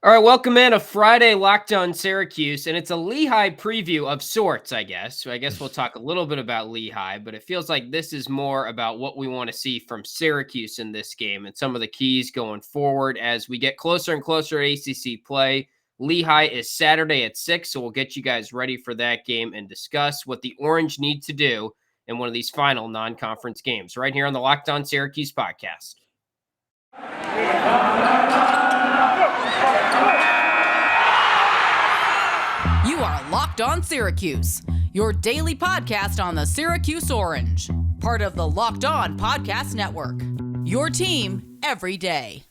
All right, welcome in a Friday Locked On Syracuse, and it's a Lehigh preview of sorts, I guess. So I guess we'll talk a little bit about Lehigh, but it feels like this is more about what we want to see from Syracuse in this game and some of the keys going forward as we get closer and closer to ACC play. Lehigh is Saturday at 6, so we'll get you guys ready for that game and discuss what the Orange need to do in one of these final non-conference games right here on the Locked On Syracuse podcast. You are Locked On Syracuse, your daily podcast on the Syracuse Orange, part of the Locked On Podcast Network, your team every day.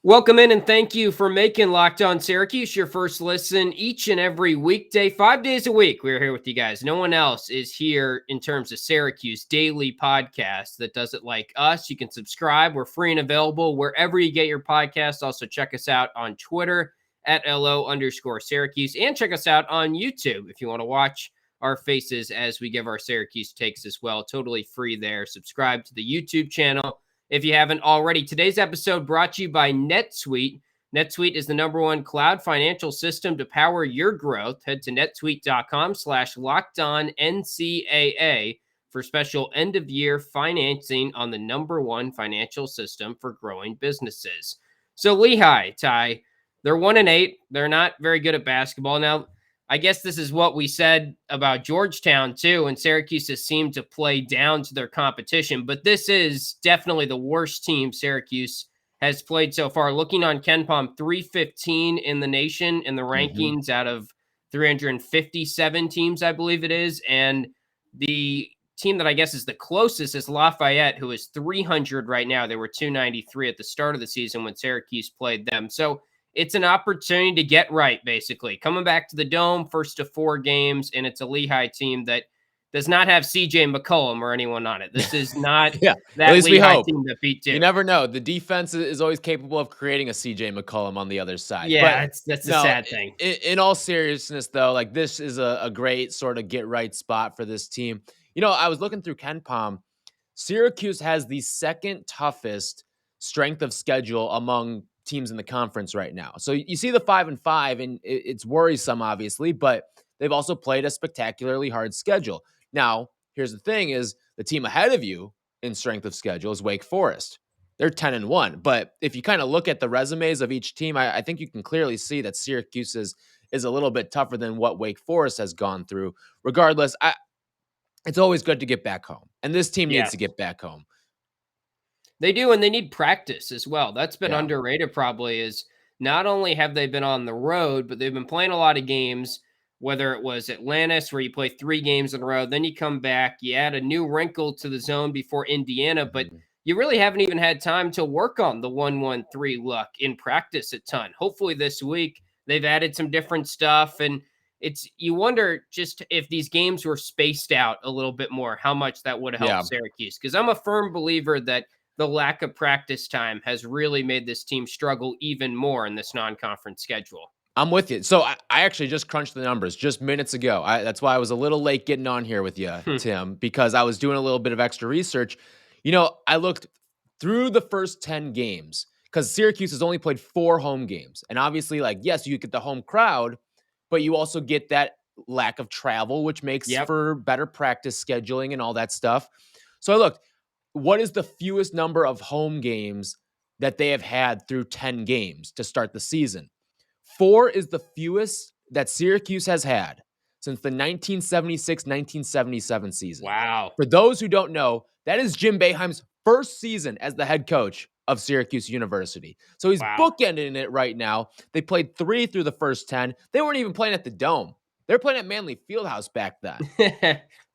Welcome in and thank you for making Locked On Syracuse your first listen each and every weekday, 5 days a week. We're here with you guys. No one else is here in terms of Syracuse daily podcast that does it like us. You can subscribe. We're free and available wherever you get your podcasts. Also check us out on Twitter at @LO_Syracuse and check us out on YouTube if you want to watch our faces as we give our Syracuse takes as well. Totally free there. Subscribe to the YouTube channel if you haven't already. Today's episode brought to you by NetSuite. NetSuite is the #1 cloud financial system to power your growth. Head to netsuite.com/LockedOnNCAA for special end-of-year financing on the #1 financial system for growing businesses. So Lehigh, Ty, they're 1-8. They're not very good at basketball. Now, I guess this is what we said about Georgetown, too, and Syracuse has seemed to play down to their competition. But this is definitely the worst team Syracuse has played so far. Looking on KenPom, 315 in the nation in the rankings out of 357 teams, I believe it is. And the team that I guess is the closest is Lafayette, who is 300 right now. They were 293 at the start of the season when Syracuse played them. So it's an opportunity to get right, basically. Coming back to the Dome, first of 4 games, and it's a Lehigh team that does not have CJ McCollum or anyone on it. This is not at that least we Lehigh hope. team that beat Duke. You never know. The defense is always capable of creating a CJ McCollum on the other side. Yeah, But that's the sad thing. In all seriousness, though, like this is a great sort of get right spot for this team. You know, I was looking through KenPom. Syracuse has the second toughest strength of schedule among teams in the conference right now. So you see the 5-5, and it's worrisome, obviously, but they've also played a spectacularly hard schedule. Now, here's the thing: is the team ahead of you in strength of schedule is Wake Forest. They're 10-1. But if you kind of look at the resumes of each team, I think you can clearly see that Syracuse is a little bit tougher than what Wake Forest has gone through. Regardless, it's always good to get back home. And this team needs to get back home. They do, and they need practice as well. That's been underrated probably, is not only have they been on the road, but they've been playing a lot of games, whether it was Atlantis, where you play 3 games in a row, then you come back, you add a new wrinkle to the zone before Indiana, but you really haven't even had time to work on the 1-1-3 look in practice a ton. Hopefully this week they've added some different stuff, and you wonder just if these games were spaced out a little bit more, how much that would have helped Syracuse. Because I'm a firm believer that the lack of practice time has really made this team struggle even more in this non-conference schedule. I'm with you. So I actually just crunched the numbers just minutes ago. That's why I was a little late getting on here with you, Tim, because I was doing a little bit of extra research. You know, I looked through the first 10 games because Syracuse has only played 4 home games. And obviously, like, yes, you get the home crowd, but you also get that lack of travel, which makes for better practice scheduling and all that stuff. So I looked. What is the fewest number of home games that they have had through 10 games to start the season? 4 is the fewest that Syracuse has had since the 1976-1977 season. Wow. For those who don't know, that is Jim Boeheim's first season as the head coach of Syracuse University. So he's bookending it right now. They played 3 through the first 10. They weren't even playing at the Dome. They were playing at Manley Fieldhouse back then.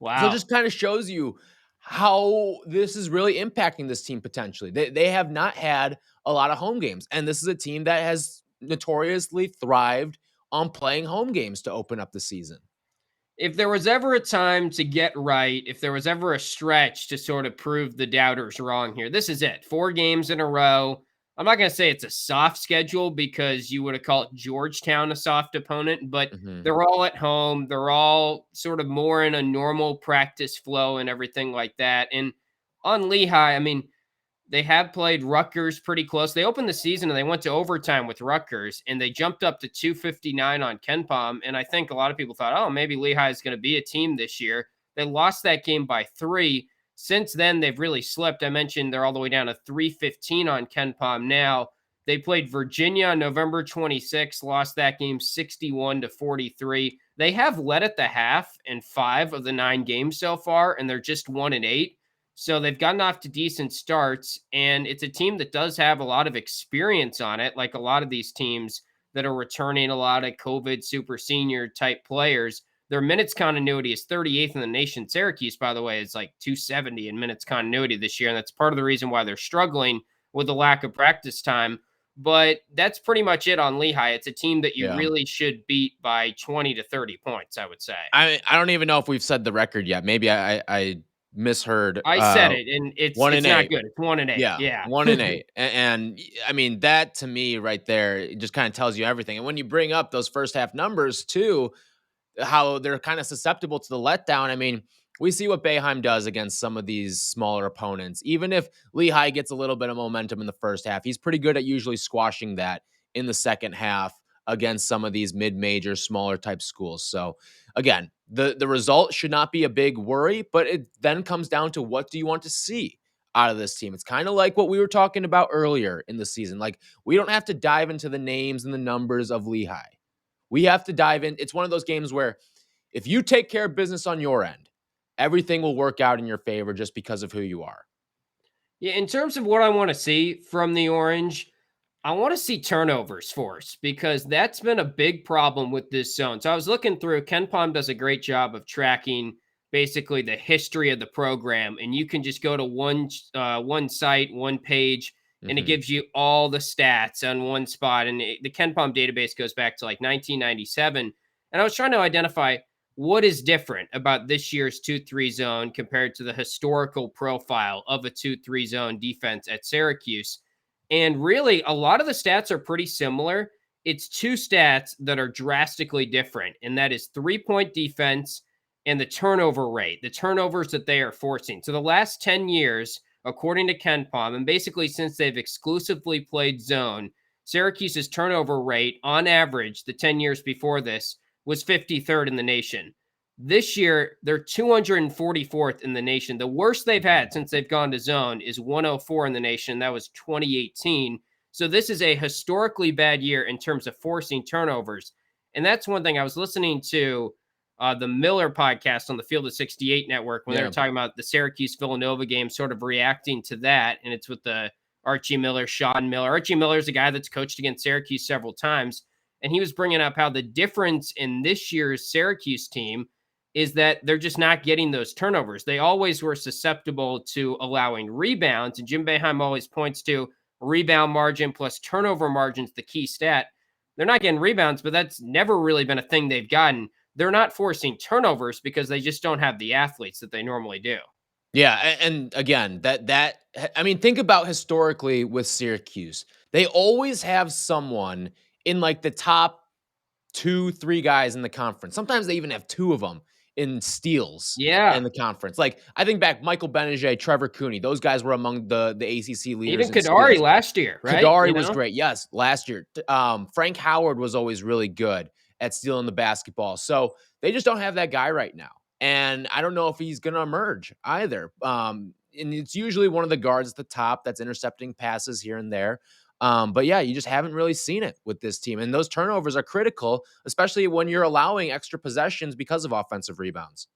Wow. So it just kind of shows you how this is really impacting this team potentially. They have not had a lot of home games, and this is a team that has notoriously thrived on playing home games to open up the season. If there was ever a time to get right, if there was ever a stretch to sort of prove the doubters wrong here, this is it. 4 games in a row. I'm not going to say it's a soft schedule because you would have called Georgetown a soft opponent, but they're all at home. They're all sort of more in a normal practice flow and everything like that. And on Lehigh, I mean, they have played Rutgers pretty close. They opened the season and they went to overtime with Rutgers, and they jumped up to 259 on KenPom. And I think a lot of people thought, oh, maybe Lehigh is going to be a team this year. They lost that game by 3. Since then, they've really slipped. I mentioned they're all the way down to 315 on KenPom now. They played Virginia on November 26th, lost that game 61-43. They have led at the half in 5 of the 9 games so far, and they're just 1-8. So they've gotten off to decent starts, and it's a team that does have a lot of experience on it, like a lot of these teams that are returning a lot of COVID super senior type players. Their minutes continuity is 38th in the nation. Syracuse, by the way, is like 270 in minutes continuity this year, and that's part of the reason why they're struggling with the lack of practice time. But that's pretty much it on Lehigh. It's a team that you really should beat by 20 to 30 points, I would say. I don't even know if we've said the record yet. Maybe I misheard. I said it, and it's not good. It's 1-8. Yeah. 1-8. And I mean, that to me right there, it just kind of tells you everything. And when you bring up those first half numbers too, how they're kind of susceptible to the letdown. I mean, we see what Boeheim does against some of these smaller opponents. Even if Lehigh gets a little bit of momentum in the first half, he's pretty good at usually squashing that in the second half against some of these mid-major, smaller type schools. So again, the result should not be a big worry, but it then comes down to what do you want to see out of this team? It's kind of like what we were talking about earlier in the season. Like, we don't have to dive into the names and the numbers of Lehigh. We have to dive in. It's one of those games where if you take care of business on your end, everything will work out in your favor just because of who you are. Yeah, in terms of what I want to see from the Orange, I want to see turnovers forced because that's been a big problem with this zone. So I was looking through, KenPom does a great job of tracking basically the history of the program, and you can just go to one site, one page, and it gives you all the stats on one spot. And the KenPom database goes back to like 1997. And I was trying to identify what is different about this year's 2-3 zone compared to the historical profile of a 2-3 zone defense at Syracuse. And really, a lot of the stats are pretty similar. It's 2 stats that are drastically different, and that is 3-point defense and the turnover rate, the turnovers that they are forcing. So the last 10 years, according to KenPom, and basically since they've exclusively played zone, Syracuse's turnover rate on average, the 10 years before this, was 53rd in the nation. This year, they're 244th in the nation. The worst they've had since they've gone to zone is 104 in the nation. That was 2018. So this is a historically bad year in terms of forcing turnovers. And that's one thing I was listening to the Miller podcast on the Field of 68 network when they were talking about the Syracuse-Villanova game, sort of reacting to that. And it's with the Archie Miller, Sean Miller. Archie Miller is a guy that's coached against Syracuse several times. And he was bringing up how the difference in this year's Syracuse team is that they're just not getting those turnovers. They always were susceptible to allowing rebounds. And Jim Boeheim always points to rebound margin plus turnover margins, the key stat. They're not getting rebounds, but that's never really been a thing they've gotten. They're not forcing turnovers because they just don't have the athletes that they normally do. Yeah, and again, that I mean, think about historically with Syracuse. They always have someone in like the top 2-3 guys in the conference. Sometimes they even have 2 of them in steals in the conference. Like, I think back, Michael Benninger, Trevor Cooney, those guys were among the ACC leaders. Even Kadari last year, right? Kadari was great. Yes, last year. Frank Howard was always really good at stealing the basketball. So they just don't have that guy right now. And I don't know if he's going to emerge either. And it's usually one of the guards at the top that's intercepting passes here and there. But yeah, you just haven't really seen it with this team. And those turnovers are critical, especially when you're allowing extra possessions because of offensive rebounds.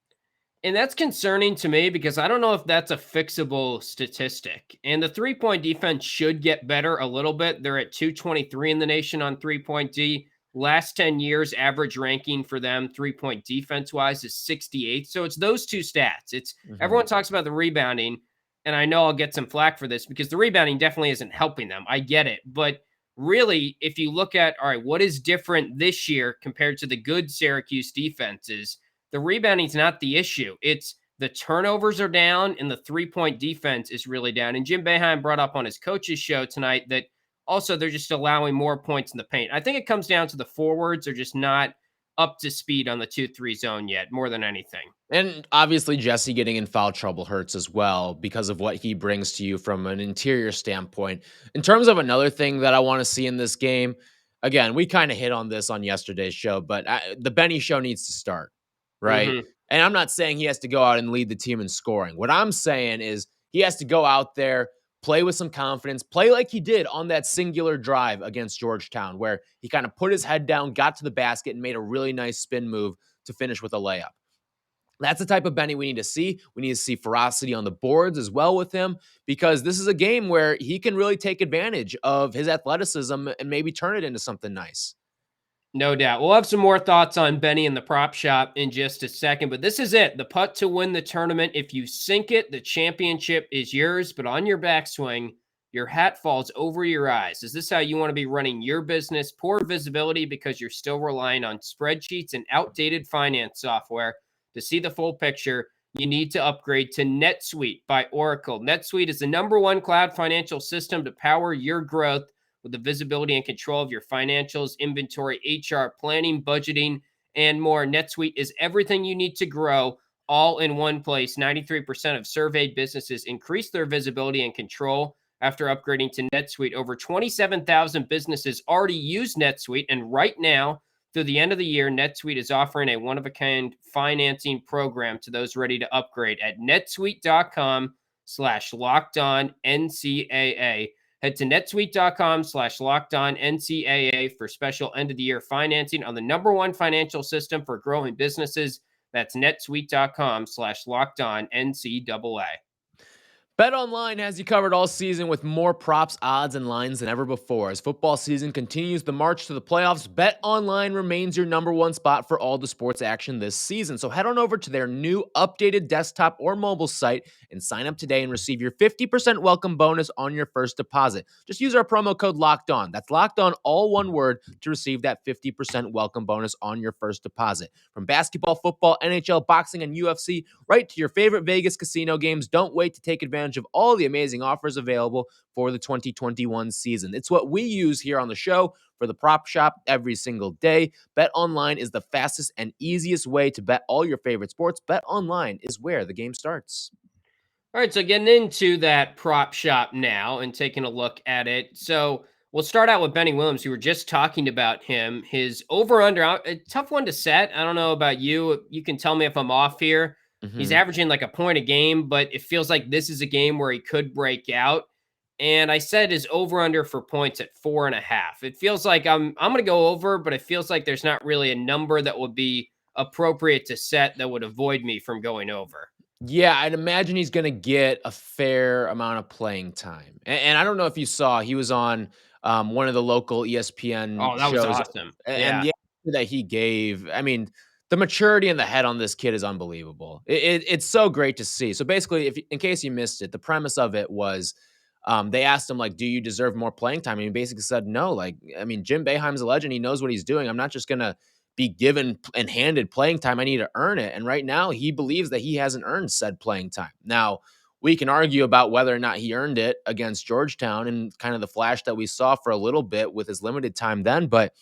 And that's concerning to me because I don't know if that's a fixable statistic. And the 3-point defense should get better a little bit. They're at 223 in the nation on 3-point D. Last 10 years, average ranking for them 3-point defense-wise is 68. So it's those 2 stats. It's everyone talks about the rebounding. And I know I'll get some flack for this because the rebounding definitely isn't helping them. I get it. But really, if you look at, all right, what is different this year compared to the good Syracuse defenses, the rebounding is not the issue. It's the turnovers are down and the 3-point defense is really down. And Jim Boeheim brought up on his coach's show tonight that also they're just allowing more points in the paint. I think it comes down to the forwards are just not up to speed on the 2-3 zone yet, more than anything. And obviously, Jesse getting in foul trouble hurts as well because of what he brings to you from an interior standpoint. In terms of another thing that I want to see in this game, again, we kind of hit on this on yesterday's show, but the Bennie show needs to start, right? Mhm. And I'm not saying he has to go out and lead the team in scoring. What I'm saying is he has to go out there, play with some confidence, play like he did on that singular drive against Georgetown, where he kind of put his head down, got to the basket, and made a really nice spin move to finish with a layup. That's the type of Bennie we need to see. We need to see ferocity on the boards as well with him, because this is a game where he can really take advantage of his athleticism and maybe turn it into something nice. No doubt. We'll have some more thoughts on Bennie and the prop shop in just a second, but this is it. The putt to win the tournament. If you sink it, the championship is yours, but on your backswing, your hat falls over your eyes. Is this how you want to be running your business? Poor visibility because you're still relying on spreadsheets and outdated finance software. To see the full picture, you need to upgrade to NetSuite by Oracle. NetSuite is the #1 cloud financial system to power your growth with the visibility and control of your financials, inventory, HR, planning, budgeting, and more. NetSuite is everything you need to grow all in one place. 93% of surveyed businesses increase their visibility and control after upgrading to NetSuite. Over 27,000 businesses already use NetSuite, and right now, through the end of the year, NetSuite is offering a one-of-a-kind financing program to those ready to upgrade at netsuite.com/lockedonncaa. Head to netsuite.com/lockedonncaa for special end-of-the-year financing on the #1 financial system for growing businesses. That's netsuite.com/lockedonncaa. BetOnline has you covered all season with more props, odds, and lines than ever before. As football season continues the march to the playoffs, BetOnline remains your #1 spot for all the sports action this season. So head on over to their new updated desktop or mobile site and sign up today and receive your 50% welcome bonus on your first deposit. Just use our promo code LOCKEDON. That's locked on, all one word, to receive that 50% welcome bonus on your first deposit. From basketball, football, NHL, boxing, and UFC, right to your favorite Vegas casino games, don't wait to take advantage of all the amazing offers available for the 2021 season. It's what we use here on the show for the prop shop every single day. BetOnline is the fastest and easiest way to bet all your favorite sports. BetOnline is where the game starts. All right, so getting into that prop shop now and taking a look at it. So we'll start out with Bennie Williams. You were just talking about him. His over-under, a tough one to set. I don't know about you. You can tell me if I'm off here. He's averaging like a point a game, but it feels like this is a game where he could break out. And I said his over-under for points at 4.5. It feels like I'm going to go over, but it feels like there's not really a number that would be appropriate to set that would avoid me from going over. Yeah, I'd imagine he's going to get a fair amount of playing time. And I don't know if you saw, he was on one of the local ESPN Oh, that was shows. awesome. And Yeah. the answer that he gave, I mean, the maturity and the head on this kid is unbelievable. It's so great to see. So basically, in case you missed it, the premise of it was they asked him, like, do you deserve more playing time? And he basically said, no. Like, I mean, Jim Boeheim's a legend. He knows what he's doing. I'm not just going to be given and handed playing time. I need to earn it. And right now, he believes that he hasn't earned said playing time. Now, we can argue about whether or not he earned it against Georgetown and kind of the flash that we saw for a little bit with his limited time then. But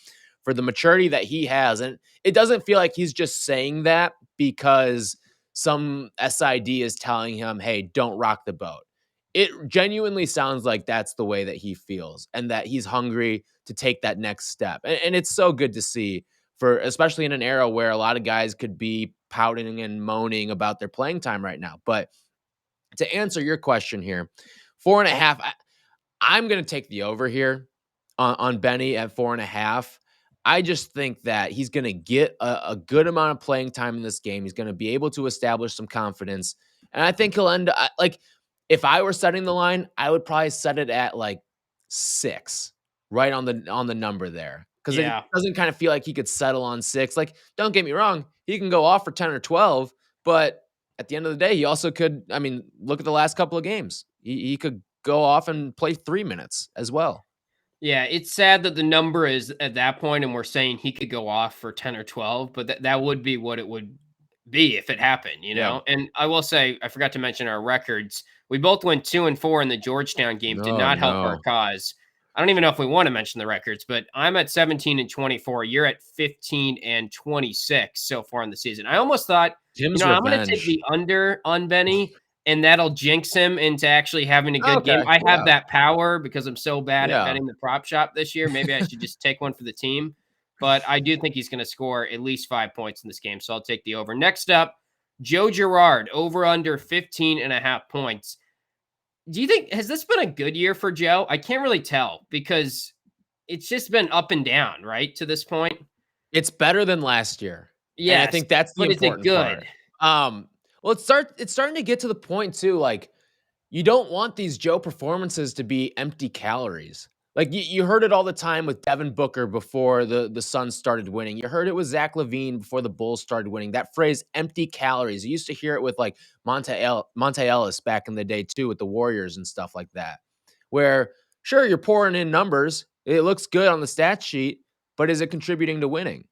for the maturity that he has, and it doesn't feel like he's just saying that because some SID is telling him, hey, don't rock the boat. It genuinely sounds like that's the way that he feels and that he's hungry to take that next step. And it's so good to see, for especially in an era where a lot of guys could be pouting and moaning about their playing time right now. But to answer your question here, 4.5, I'm going to take the over here on Bennie at 4.5. I just think that he's going to get a good amount of playing time in this game. He's going to be able to establish some confidence. And I think he'll end up, like, if I were setting the line, I would probably set it at like 6, right on the number there. Because it doesn't kind of feel like he could settle on 6. Like, don't get me wrong, he can go off for 10 or 12, but at the end of the day, he also could, I mean, look at the last couple of games. He could go off and play 3 minutes as well. Yeah, it's sad that the number is at that point, and we're saying he could go off for 10 or 12, but that would be what it would be if it happened, you know? Yeah. And I will say, I forgot to mention our records. We both went 2-4 in the Georgetown game, did Oh, not help our no. cause. I don't even know if we want to mention the records, but I'm at 17-24. You're at 15-26 so far in the season. I almost thought, Tim's I'm going to take revenge. the under on Benny, and that'll jinx him into actually having a good game. Okay, I have yeah. that power because I'm so bad at Yeah. betting the prop shop this year. Maybe I should just take one for the team. But I do think he's going to score at least 5 points in this game, so I'll take the over. Next up, Joe Girard, over under 15.5 points. Do you think, has this been a good year for Joe? I can't really tell because it's just been up and down, right, to this point? It's better than last year. And I Yes, think that's the but is it important good? part. Well, it's starting to get to the point too, like, you don't want these Joe performances to be empty calories. Like, you heard it all the time with Devin Booker before the Suns started winning. You heard it with Zach LaVine before the Bulls started winning. That phrase, empty calories. You used to hear it with, like, Monte Ellis back in the day too, with the Warriors and stuff like that, where, sure, you're pouring in numbers. It looks good on the stat sheet, but is it contributing to winning?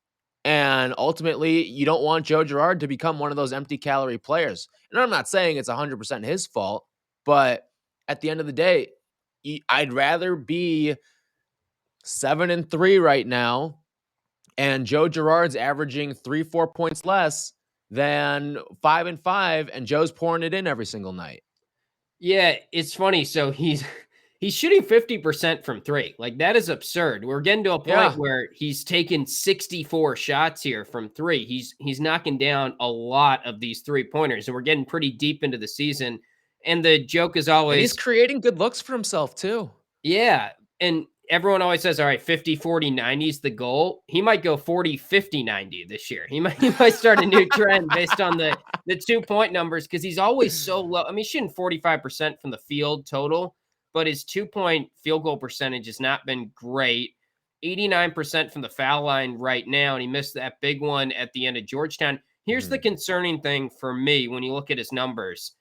And ultimately, you don't want Joe Girard to become one of those empty calorie players. And I'm not saying it's 100% his fault, but at the end of the day, I'd rather be 7-3 right now, and Joe Girard's averaging 3-4 points less than 5-5, and Joe's pouring it in every single night. Yeah, it's funny. So he's shooting 50% from three. Like, that is absurd. We're getting to a point where he's taken 64 shots here from three. He's knocking down a lot of these 3-pointers, and we're getting pretty deep into the season. And the joke is always, And he's creating good looks for himself too. yeah. And everyone always says, all right, 50, 40, 90 is the goal. He might go 40, 50, 90 this year. He might start a new trend based on the 2-point numbers, because he's always so low. I mean, he's shooting 45% from the field total, but his 2-point field goal percentage has not been great. 89% from the foul line right now, and he missed that big one at the end of Georgetown. Here's the concerning thing for me when you look at his numbers.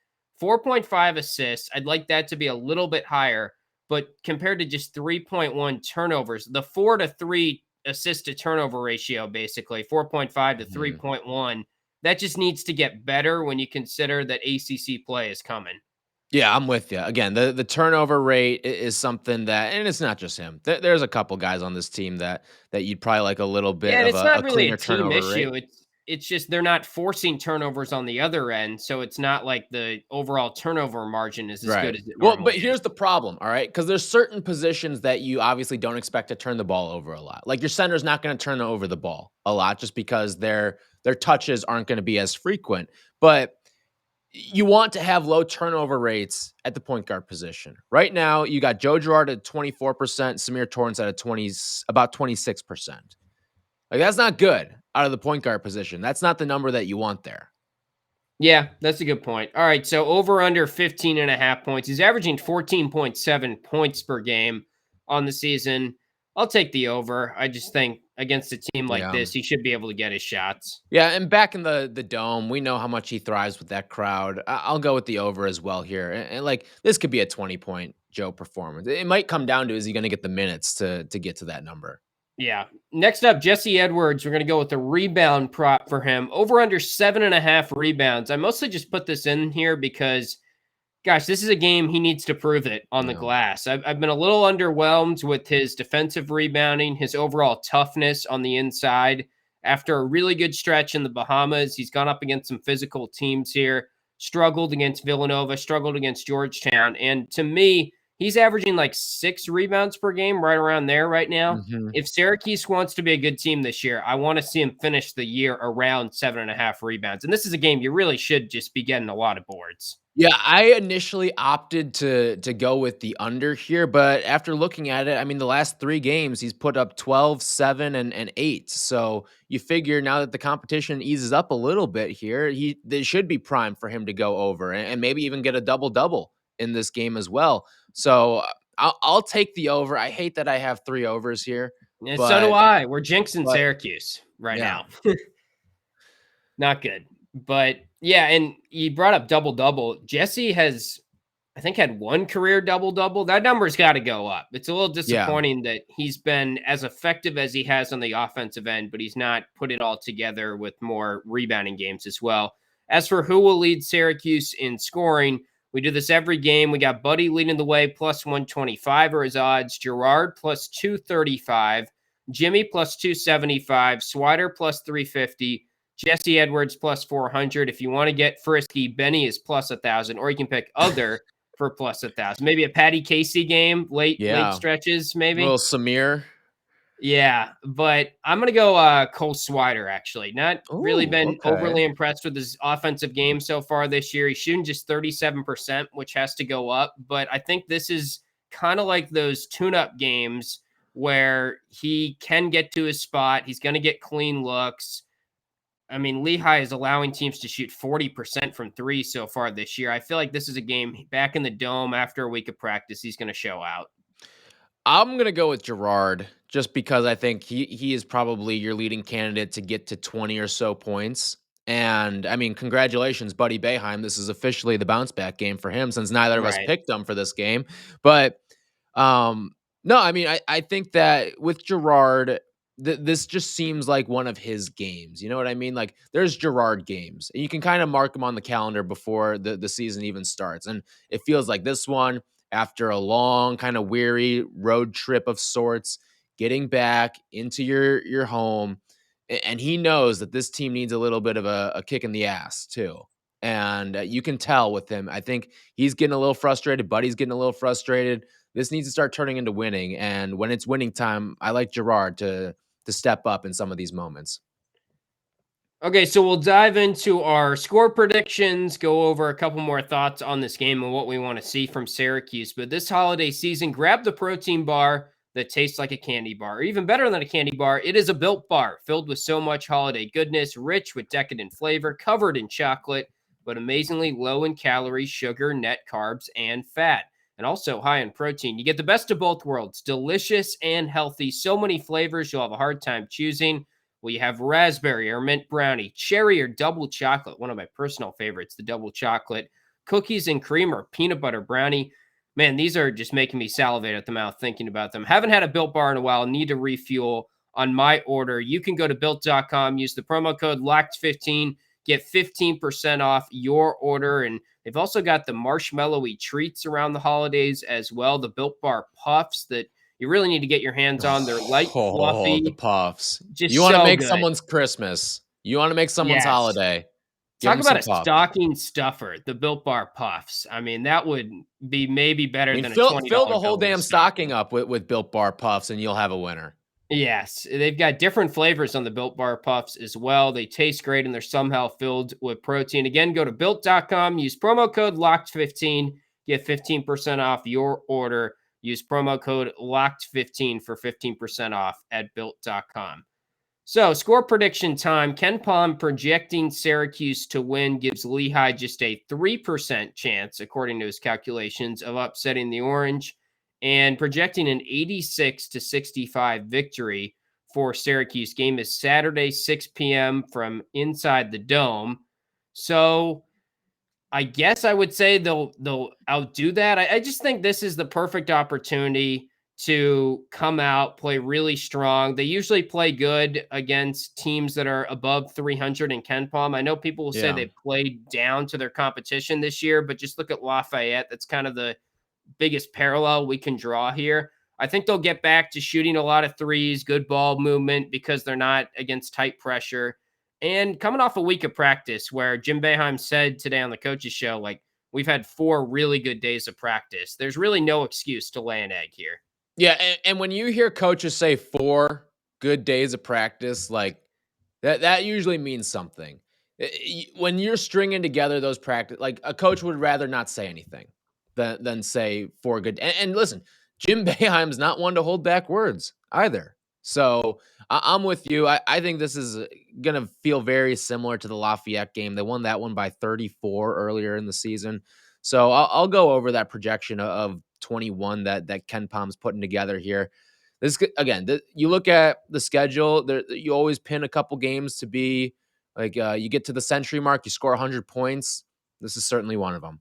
4.5 assists. I'd like that to be a little bit higher, but compared to just 3.1 turnovers, the 4 to 3 assist to turnover ratio, basically 4.5 to 3.1, that just needs to get better when you consider that ACC play is coming. Yeah, I'm with you. Again, the turnover rate is something that, and it's not just him. There's a couple guys on this team that you'd probably like a little bit and of it's not a really cleaner a team turnover issue. rate. It's just they're not forcing turnovers on the other end, so it's not like the overall turnover margin is as good as it Well, normally but is. here's the problem, all right? Because there's certain positions that you obviously don't expect to turn the ball over a lot. Like, your center's not going to turn over the ball a lot just because their touches aren't going to be as frequent. But you want to have low turnover rates at the point guard position. Right now, you got Joe Girard at 24%, Samir Torrance at about 26%. Like, that's not good out of the point guard position. That's not the number that you want there. Yeah, that's a good point. All right, so over under 15.5 points. He's averaging 14.7 points per game on the season. I'll take the over. I just think against a team like this, he should be able to get his shots. Yeah, and back in the dome, we know how much he thrives with that crowd. I'll go with the over as well here. And like, this could be a 20-point Joe performance. It might come down to, is he going to get the minutes to get to that number? Yeah. Next up, Jesse Edwards. We're going to go with the rebound prop for him. Over under 7.5 rebounds. I mostly just put this in here because, gosh, this is a game he needs to prove it on the glass. I've been a little underwhelmed with his defensive rebounding, his overall toughness on the inside. After a really good stretch in the Bahamas, he's gone up against some physical teams here, struggled against Villanova, struggled against Georgetown. And to me, he's averaging like 6 rebounds per game, right around there right now. If Syracuse wants to be a good team this year, I want to see him finish the year around 7.5 rebounds. And this is a game you really should just be getting a lot of boards. Yeah, I initially opted to go with the under here, but after looking at it, I mean, the last 3 games, he's put up 12, 7, and 8. So you figure now that the competition eases up a little bit here, they should be primed for him to go over and maybe even get a double-double in this game as well. So I'll take the over. I hate that I have 3 overs here. And so do I. We're jinxing Syracuse right now. Not good. But yeah, and you brought up double-double. Jesse has, I think, had 1 career double-double. That number's got to go up. It's a little disappointing that he's been as effective as he has on the offensive end, but he's not put it all together with more rebounding games as well. As for who will lead Syracuse in scoring, We do this every game. We got Buddy leading the way, plus 125 are his odds. Girard plus 235. Jimmy plus 275. Swider plus 350. Jesse Edwards plus 400. If you want to get frisky, Benny is plus 1,000, or you can pick other for plus 1,000. Maybe a Patty Casey game, late stretches, maybe. A little Samir. Yeah, but I'm going to go Cole Swider, actually. Not really been overly impressed with his offensive game so far this year. He's shooting just 37%, which has to go up. But I think this is kind of like those tune-up games where he can get to his spot. He's going to get clean looks. I mean, Lehigh is allowing teams to shoot 40% from three so far this year. I feel like this is a game back in the Dome after a week of practice. He's going to show out. I'm going to go with Girard just because I think he is probably your leading candidate to get to 20 or so points. And, I mean, congratulations, Buddy Boeheim. This is officially the bounce back game for him since neither of us picked him for this game. But, no, I mean, I think that with Girard, this just seems like one of his games. You know what I mean? Like, there's Girard games. And you can kind of mark them on the calendar before the season even starts. And it feels like this one, after a long, kind of weary road trip of sorts, getting back into your home. And he knows that this team needs a little bit of a kick in the ass, too. And you can tell with him. I think he's getting a little frustrated. Buddy's getting a little frustrated. This needs to start turning into winning. And when it's winning time, I like Girard to step up in some of these moments. Okay, so we'll dive into our score predictions, go over a couple more thoughts on this game and what we want to see from Syracuse. But this holiday season, grab the protein bar that tastes like a candy bar, or even better than a candy bar. It is a Built Bar filled with so much holiday goodness, rich with decadent flavor, covered in chocolate, but amazingly low in calories, sugar, net carbs, and fat, and also high in protein. You get the best of both worlds, delicious and healthy. So many flavors you'll have a hard time choosing. Well, you have raspberry or mint brownie, cherry or double chocolate, one of my personal favorites, the double chocolate, cookies and cream or peanut butter brownie. Man, these are just making me salivate at the mouth thinking about them. Haven't had a Built Bar in a while, need to refuel on my order. You can go to Built.com, use the promo code LOCKED15, get 15% off your order. And they've also got the marshmallowy treats around the holidays as well, the Built Bar Puffs that you really need to get your hands on. They're light, fluffy. The puffs. Just you want to so make good. Someone's Christmas. You want to make someone's holiday. Talk about a stocking stuffer, the Built Bar Puffs. I mean, that would be maybe better than a $20 fill the whole damn stocking up with Built Bar Puffs, and you'll have a winner. Yes, they've got different flavors on the Built Bar Puffs as well. They taste great, and they're somehow filled with protein. Again, go to Built.com, use promo code LOCKED15, get 15% off your order. Use promo code LOCKED15 for 15% off at Built.com. So, score prediction time. Ken Pom projecting Syracuse to win gives Lehigh just a 3% chance, according to his calculations, of upsetting the Orange, and projecting an 86-65 victory for Syracuse. Game is Saturday, 6 p.m. from inside the Dome. So, I guess I would say they'll outdo that. I just think this is the perfect opportunity to come out, play really strong. They usually play good against teams that are above 300 in Ken Pom. I know people will say they played down to their competition this year, but just look at Lafayette. That's kind of the biggest parallel we can draw here. I think they'll get back to shooting a lot of threes, good ball movement because they're not against tight pressure. And coming off a week of practice where Jim Boeheim said today on the coaches show, like, we've had 4 really good days of practice. There's really no excuse to lay an egg here. Yeah, and when you hear coaches say 4 good days of practice, like that usually means something. When you're stringing together those practice, like a coach would rather not say anything than say 4 good. And listen, Jim Boeheim's not one to hold back words either. So I'm with you. I think this is going to feel very similar to the Lafayette game. They won that one by 34 earlier in the season. So I'll go over that projection of 21 that Ken Pom's putting together here. This again, you look at the schedule. You always pin a couple games to be like you get to the century mark, you score 100 points. This is certainly one of them.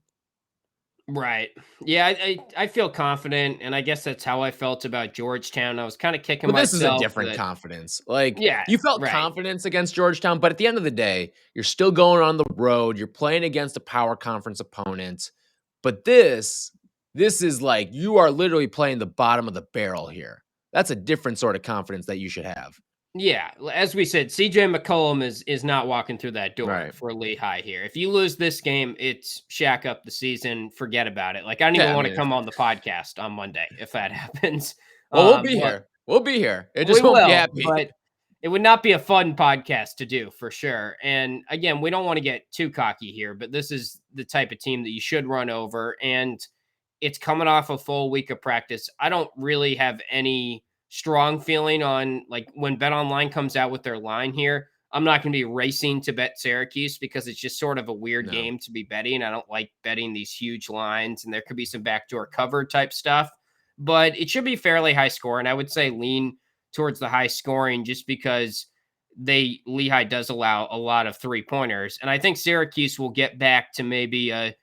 Right. Yeah, I feel confident, and I guess that's how I felt about Georgetown. I was kind of kicking myself. This is a different confidence. Like, you felt confidence against Georgetown, but at the end of the day, you're still going on the road. You're playing against a power conference opponent. But this is like you are literally playing the bottom of the barrel here. That's a different sort of confidence that you should have. Yeah, as we said, CJ McCollum is not walking through that door Right. for Lehigh here. If you lose this game, it's shack up the season. Forget about it. Like I don't Yeah, even I want to mean, come on the podcast on Monday if that happens. well, we'll be But here. We'll be here. It we just won't be will, happy. but it would not be a fun podcast to do for sure. And again, we don't want to get too cocky here, but this is the type of team that you should run over. And it's coming off a full week of practice. I don't really have any strong feeling on like when BetOnline comes out with their line here. I'm not going to be racing to bet Syracuse because it's just sort of a weird No. game to be betting. I don't like betting these huge lines, and there could be some backdoor cover type stuff, but it should be fairly high score. And I would say lean towards the high scoring just because Lehigh does allow a lot of 3-pointers. And I think Syracuse will get back to maybe a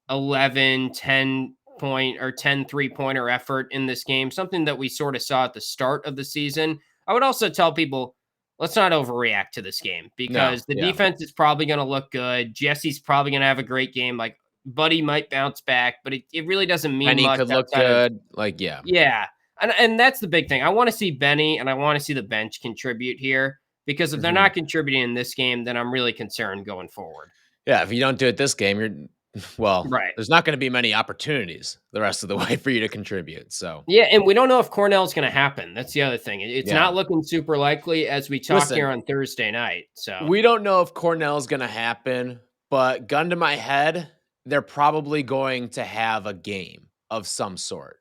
11, 10 point or 10 3-pointer effort in this game, something that we sort of saw at the start of the season. I would also tell people, let's not overreact to this game because the defense is probably going to look good. Jesse's probably going to have a great game. Like Buddy might bounce back, but it really doesn't mean Bennie much. could look good. Yeah. And that's the big thing. I want to see Bennie and I want to see the bench contribute here because if they're not contributing in this game, then I'm really concerned going forward. Yeah, if you don't do it this game, right. There's not going to be many opportunities the rest of the way for you to contribute. So yeah, and we don't know if Cornell's going to happen. That's the other thing. It's not looking super likely as we talk here on Thursday night. So we don't know if Cornell's going to happen, but gun to my head, they're probably going to have a game of some sort.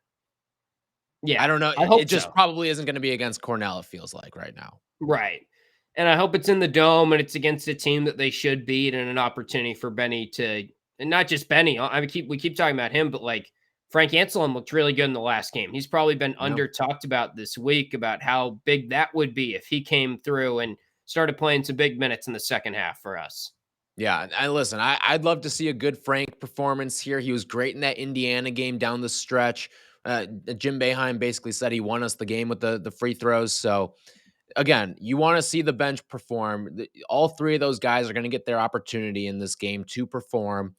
Yeah, I don't know. I hope it just so. probably isn't going to be against Cornell, it feels like right now. Right. And I hope it's in the dome and it's against a team that they should beat and an opportunity for Bennie to, and not just Bennie. We keep talking about him, but like Frank Anselm looked really good in the last game. He's probably been under talked about this week about how big that would be if he came through and started playing some big minutes in the second half for us. Yeah, I'd love to see a good Frank performance here. He was great in that Indiana game down the stretch. Jim Boeheim basically said he won us the game with the free throws. So again, you want to see the bench perform. All three of those guys are going to get their opportunity in this game to perform.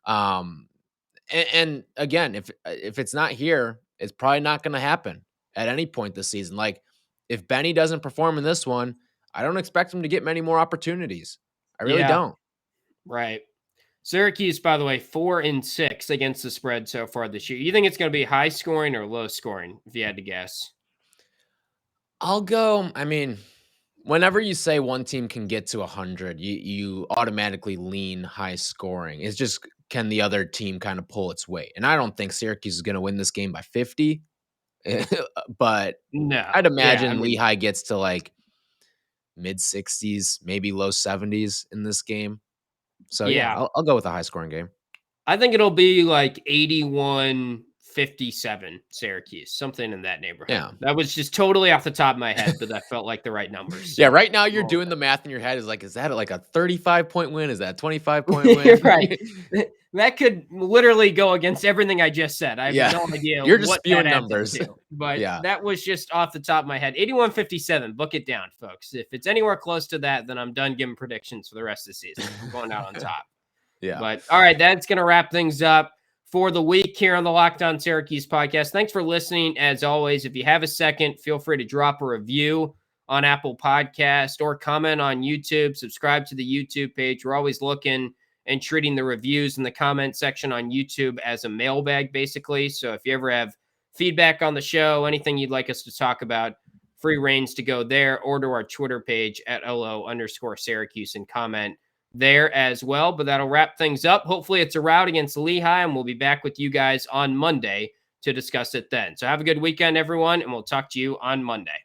And again, if it's not here, it's probably not going to happen at any point this season. Like if Bennie doesn't perform in this one, I don't expect him to get many more opportunities. I really don't. Right. Syracuse, by the way, 4-6 against the spread so far this year. You think it's going to be high scoring or low scoring, if you had to guess? I'll go. I mean, whenever you say one team can get to 100, you automatically lean high scoring. It's just, can the other team kind of pull its weight? And I don't think Syracuse is going to win this game by 50. But no, I'd imagine Lehigh gets to like mid 60s, maybe low 70s in this game. So yeah, I'll go with a high scoring game. I think it'll be like 81-57 Syracuse, something in that neighborhood. Yeah. That was just totally off the top of my head, but that felt like the right numbers. So. Yeah, right now you're doing the math in your head. Is that like a 35-point win? Is that a 25-point win? Right. That could literally go against everything I just said. I have no idea. You're just spewing numbers. But that was just off the top of my head. 81-57. Book it down, folks. If it's anywhere close to that, then I'm done giving predictions for the rest of the season. I'm going out on top. Yeah. But all right, that's going to wrap things up for the week here on the Locked On Syracuse podcast. Thanks for listening. As always, if you have a second, feel free to drop a review on Apple Podcast or comment on YouTube. Subscribe to the YouTube page. We're always looking and treating the reviews in the comment section on YouTube as a mailbag, basically. So if you ever have feedback on the show, anything you'd like us to talk about, free reigns to go there or to our Twitter page at LO_Syracuse and comment there as well. But that'll wrap things up. Hopefully it's a rout against Lehigh, and we'll be back with you guys on Monday to discuss it then. So have a good weekend, everyone, and we'll talk to you on Monday.